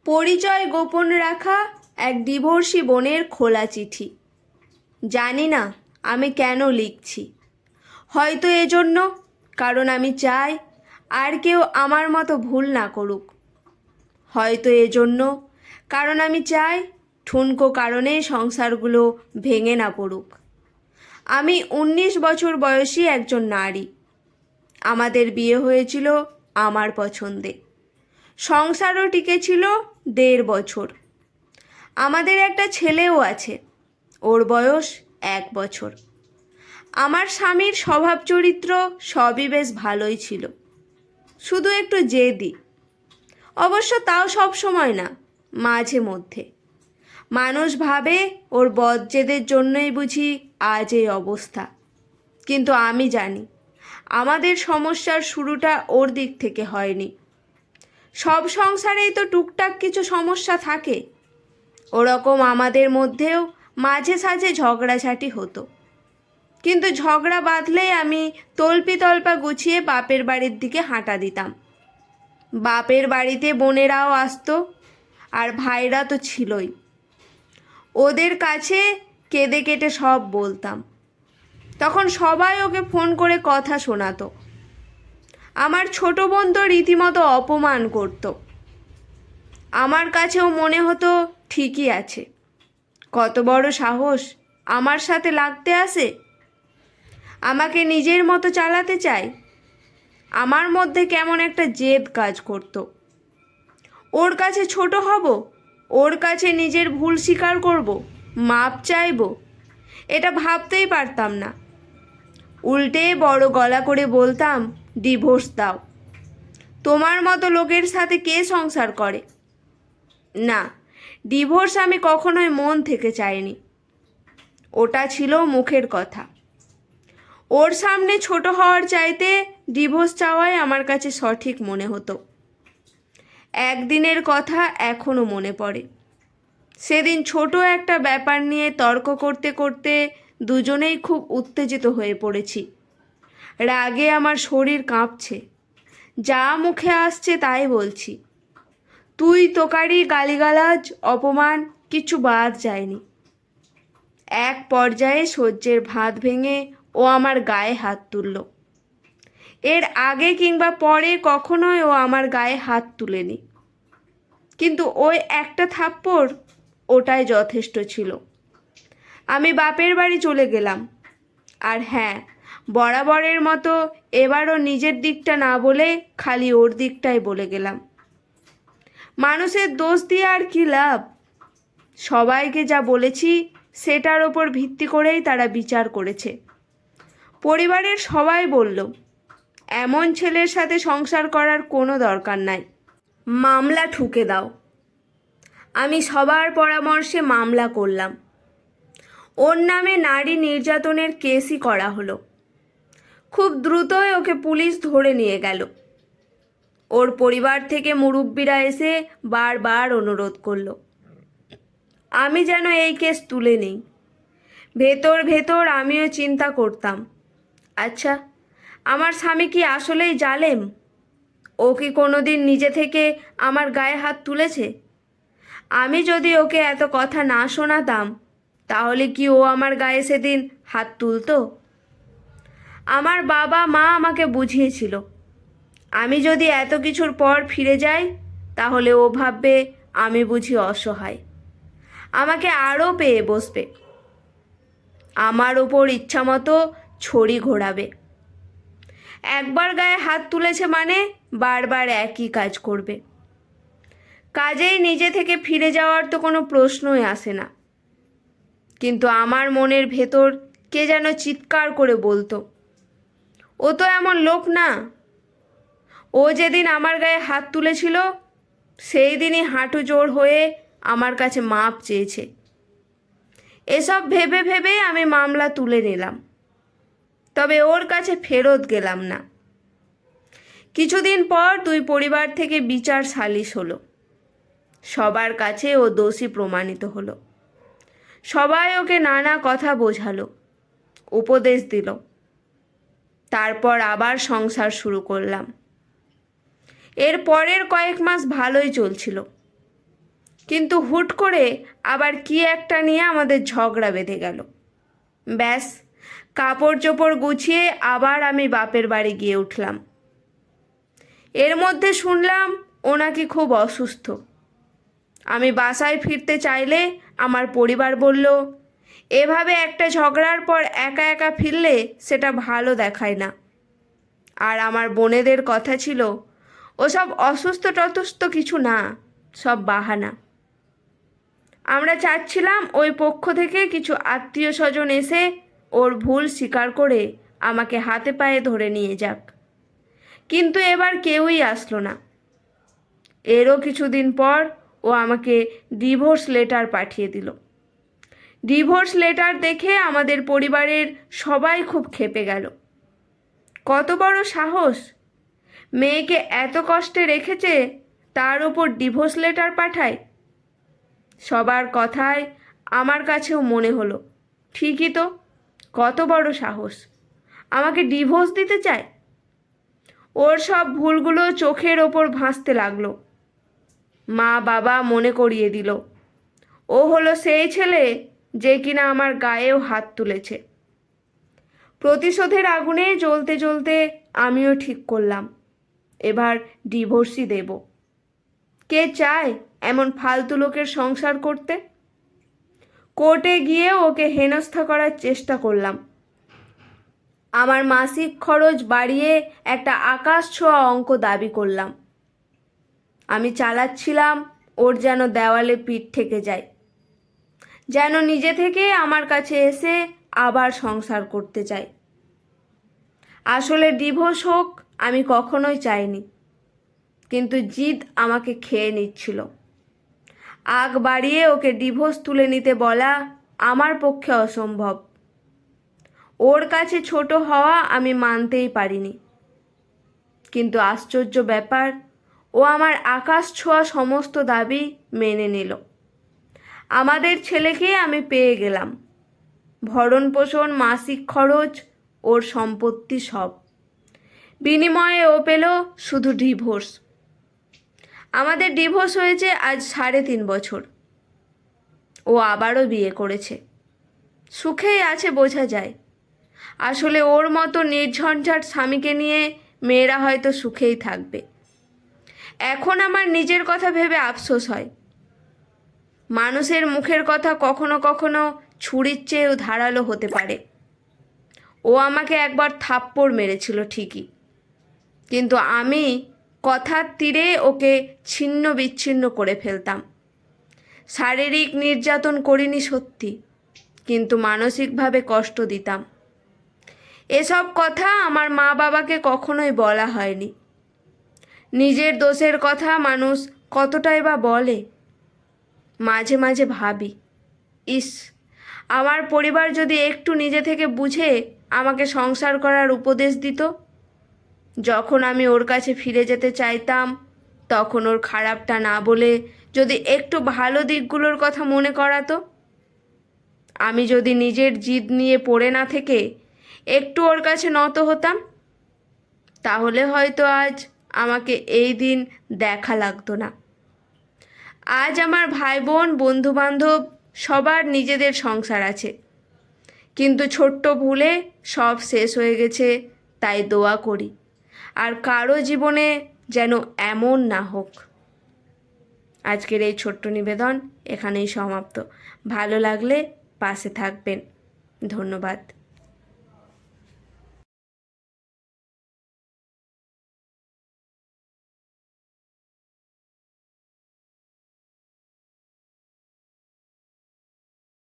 পরিচয় গোপন রাখা এক ডিভোর্সি বোনের খোলা চিঠি। জানি না আমি কেন লিখছি। হয়তো এজন্য, কারণ আমি চাই আর কেউ আমার মতো ভুল না করুক। হয়তো এজন্য, কারণ আমি চাই ঠুনকো কারণে সংসারগুলো ভেঙে না পড়ুক। আমি 19 বছর বয়সী একজন নারী। আমাদের বিয়ে হয়েছিল আমার পছন্দে। সংসারও টিকেছিল 1.5 বছর। আমাদের একটা ছেলেও আছে, ওর বয়স 1 বছর। আমার স্বামীর স্বভাব চরিত্র সবই বেশ ভালোই ছিল, শুধু একটু জেদি। অবশ্য তাও সব সময় না, মাঝে মধ্যে। মানুষ ভাবে ওর বদজেদের জন্যই বুঝি আজ এই অবস্থা, কিন্তু আমি জানি আমাদের সমস্যার শুরুটা ওর দিক থেকে হয়নি। সব সংসারেই তো টুকটাক কিছু সমস্যা থাকে। ওরকম আমাদের মধ্যেও মাঝে সাঝে ঝগড়াঝাটি হতো, কিন্তু ঝগড়া বাঁধলেই আমি তল্পা গুছিয়ে বাপের বাড়ির দিকে হাঁটা দিতাম। বাপের বাড়িতে বোনেরাও আসতো, আর ভাইরা তো ছিলই। ওদের কাছে কেঁদে কেটে সব বলতাম। তখন সবাই ওকে ফোন করে কথা শোনাতো। আমার ছোট বোন তো রীতিমতো অপমান করত। আমার কাছেও মনে হতো ঠিকই আছে, কত বড় সাহস আমার সাথে লাগতে আসে, আমাকে নিজের মতো চালাতে চায়। আমার মধ্যে কেমন একটা জেদ কাজ করত। ওর কাছে ছোট হব, ওর কাছে নিজের ভুল স্বীকার করব, মাপ চাইব, এটা ভাবতেই পারতাম না। উল্টে বড় গলা করে বলতাম, ডিভোর্স দাও। তোমার মতো লোকের সাথে কে সংসার করে? না, ডিভোর্স আমি কখনোই মন থেকে চাইনি। ওটা ছিল মুখের কথা। ওর সামনে ছোট হওয়ার চাইতে ডিভোর্স চাওয়াই আমার কাছে সঠিক মনে হতো। একদিনের কথা এখনো মনে পড়ে। সেদিন ছোট একটা ব্যাপার নিয়ে তর্ক করতে করতে দুজনেই খুব উত্তেজিত হয়ে পড়েছি। রাগে আমার শরীর কাঁপছে। যা মুখে আসছে তাই বলছি। তুই তোকারি, গালিগালাজ, অপমান কিছু বাদ যায়নি। এক পর্যায়ে সহ্যের ভাত ভেঙে ও আমার গায়ে হাত তুলল। এর আগে কিংবা পরে কখনোই ও আমার গায়ে হাত তুলেনি, কিন্তু ওই একটা থাপ্পড়, ওটাই যথেষ্ট ছিল। আমি বাপের বাড়ি চলে গেলাম। আর হ্যাঁ, বরাবরের মতো এবারও নিজের দিকটা না বলে খালি ওর দিকটাই বলে গেলাম। মানুষের দোষ দিয়ে আর কি লাভ? সবাইকে যা বলেছি সেটার ওপর ভিত্তি করেই তারা বিচার করেছে। পরিবারের সবাই বলল, এমন ছেলের সাথে সংসার করার কোনো দরকার নাই, মামলা ঠুকে দাও। আমি সবার পরামর্শে মামলা করলাম। ওর নামে নারী নির্যাতনের কেসই করা হলো। খুব দ্রুতই ওকে পুলিশ ধরে নিয়ে গেল। ওর পরিবার থেকে মুরব্বীরা এসে বারবার অনুরোধ করলো আমি যেন এই কেস তুলে নিই। ভেতর ভেতর আমিও চিন্তা করতাম, আচ্ছা, আমার স্বামী কি আসলেই জালেম? ও কি কোনোদিন নিজে থেকে আমার গায়ে হাত তুলেছে? আমি যদি ওকে এত কথা না শোনাতাম, তাহলে কি ও আমার গায়ে সেদিন হাত তুলতো? আমার বাবা মা আমাকে বুঝিয়েছিল, আমি যদি এত কিছুর পর ফিরে যাই, তাহলে ও ভাববে আমি বুঝি অসহায়, আমাকে আরও পেয়ে বসবে, আমার ওপর ইচ্ছামতো ছড়ি ঘোরাবে। একবার গায়ে হাত তুলেছে মানে বারবার একই কাজ করবে। কাজেই নিজে থেকে ফিরে যাওয়ার তো কোনো প্রশ্নই আসে না। কিন্তু আমার মনের ভেতর কে যেন চিৎকার করে বলতো, ও তো এমন লোক না। ও যেদিন আমার গায়ে হাত তুলেছিল, সেই দিনই হাঁটু জোড় হয়ে আমার কাছে মাপ চেয়েছে। এসব ভেবে ভেবেই আমি মামলা তুলে নিলাম, তবে ওর কাছে ফেরত গেলাম না। কিছুদিন পর দুই পরিবার থেকে বিচার সালিশ হলো। সবার কাছে ও দোষী প্রমাণিত হলো। সবাই ওকে নানা কথা বোঝালো, উপদেশ দিল। তারপর আবার সংসার শুরু করলাম। এর পরের কয়েক মাস ভালোই চলছিল। কিন্তু হুট করে আবার কি একটা নিয়ে আমাদের ঝগড়া বেঁধে গেল। ব্যাস, কাপড় চোপড় গুছিয়ে আবার আমি বাপের বাড়ি গিয়ে উঠলাম। এর মধ্যে শুনলাম ও নাকি খুব অসুস্থ। আমি বাসায় ফিরতে চাইলে আমার পরিবার বলল, এভাবে একটা ঝগড়ার পর একা একা ফিরলে সেটা ভালো দেখায় না। আর আমার বোনেদের কথা ছিল, ওসব অসুস্থ টসুস্থ কিছু না, সব বাহানা। আমরা চাচ্ছিলাম ওই পক্ষ থেকে কিছু আত্মীয় স্বজন এসে ওর ভুল স্বীকার করে আমাকে হাতে পায়ে ধরে নিয়ে যাক, কিন্তু এবার কেউই আসলো না। এরও কিছুদিন পর ও আমাকে ডিভোর্স লেটার পাঠিয়ে দিল। ডিভোর্স লেটার দেখে আমাদের পরিবারের সবাই খুব ক্ষেপে গেল। কত বড় সাহস! মেয়েকে এত কষ্টে রেখেছে, তার উপর ডিভোর্স লেটার পাঠায়। সবার কথায় আমার কাছেও মনে হলো, ঠিকই তো, কত বড় সাহস, আমাকে ডিভোর্স দিতে চায়। ওর সব ভুলগুলো চোখের ওপর ভাসতে লাগলো। মা বাবা মনে করিয়ে দিল, ও হলো সেই ছেলে যে কিনা আমার গায়েও হাত তুলেছে। প্রতিশোধের আগুনে জ্বলতে জ্বলতে আমিও ঠিক করলাম, এবার ডিভোর্সই দেব। কে চায় এমন ফালতু লোকের সংসার করতে? কোর্টে গিয়ে ওকে হেনস্থা করার চেষ্টা করলাম। আমার মাসিক খরচ বাড়িয়ে একটা আকাশ ছোঁয়া অঙ্ক দাবি করলাম। আমি চালাচ্ছিলাম ওর যেন দেওয়ালে পিঠ থেকে যায়, যেন নিজে থেকে আমার কাছে এসে আবার সংসার করতে চায়। আসলে ডিভোর্স হোক আমি কখনোই চাইনি, কিন্তু জিদ আমাকে খেয়ে নিচ্ছিল। আগ বাড়িয়ে ওকে ডিভোর্স তুলে নিতে বলা আমার পক্ষে অসম্ভব। ওর কাছে ছোট হওয়া আমি মানতেই পারিনি। কিন্তু আশ্চর্য ব্যাপার, ও আমার আকাশ ছোঁয়া সমস্ত দাবি মেনে নিল। আমাদের ছেলেকে আমি পেয়ে গেলাম, ভরণ পোষণ, মাসিক খরচ, ওর সম্পত্তি সব। বিনিময়ে ও পেল শুধু ডিভোর্স। আমাদের ডিভোর্স হয়েছে আজ 3.5 বছর। ও আবারও বিয়ে করেছে, সুখেই আছে বোঝা যায়। আসলে ওর মতো নির্ঝঞ্ঝাট স্বামীকে নিয়ে মেয়েরা হয়তো সুখেই থাকবে। এখন আমার নিজের কথা ভেবে আফসোস হয়। মানুষের মুখের কথা কখনো কখনো ছুরির চেয়েও ধারালো হতে পারে। ও আমাকে একবার থাপ্পড় মেরেছিল ঠিকই, কিন্তু আমি কথার তীরে ওকে ছিন্ন বিচ্ছিন্ন করে ফেলতাম। শারীরিক নির্যাতন করিনি সত্যি, কিন্তু মানসিকভাবে কষ্ট দিতাম। এসব কথা আমার মা বাবাকে কখনোই বলা হয়নি। নিজের দোষের কথা মানুষ কতটাই বা বলে। মাঝে মাঝে ভাবি, ইস, আমার পরিবার যদি একটু নিজে থেকে বুঝে আমাকে সংসার করার উপদেশ দিত। যখন আমি ওর কাছে ফিরে যেতে চাইতাম, তখন ওর খারাপটা না বলে যদি একটু ভালো দিকগুলোর কথা মনে করাতো। আমি যদি নিজের জিদ নিয়ে পড়ে না থেকে একটু ওর কাছে নত হতাম, তাহলে হয়তো আজ আমাকে এই দিন দেখা লাগতো না। আজ আমার ভাই বোন, বন্ধু বান্ধব সবার নিজেদের সংসার আছে, কিন্তু ছোট্ট ভুলে সব শেষ হয়ে গেছে। তাই দোয়া করি আর কারো জীবনে যেন এমন না হোক। আজকের এই ছোট্ট নিবেদন এখানেই সমাপ্ত। ভালো লাগলে পাশে থাকবেন। ধন্যবাদ।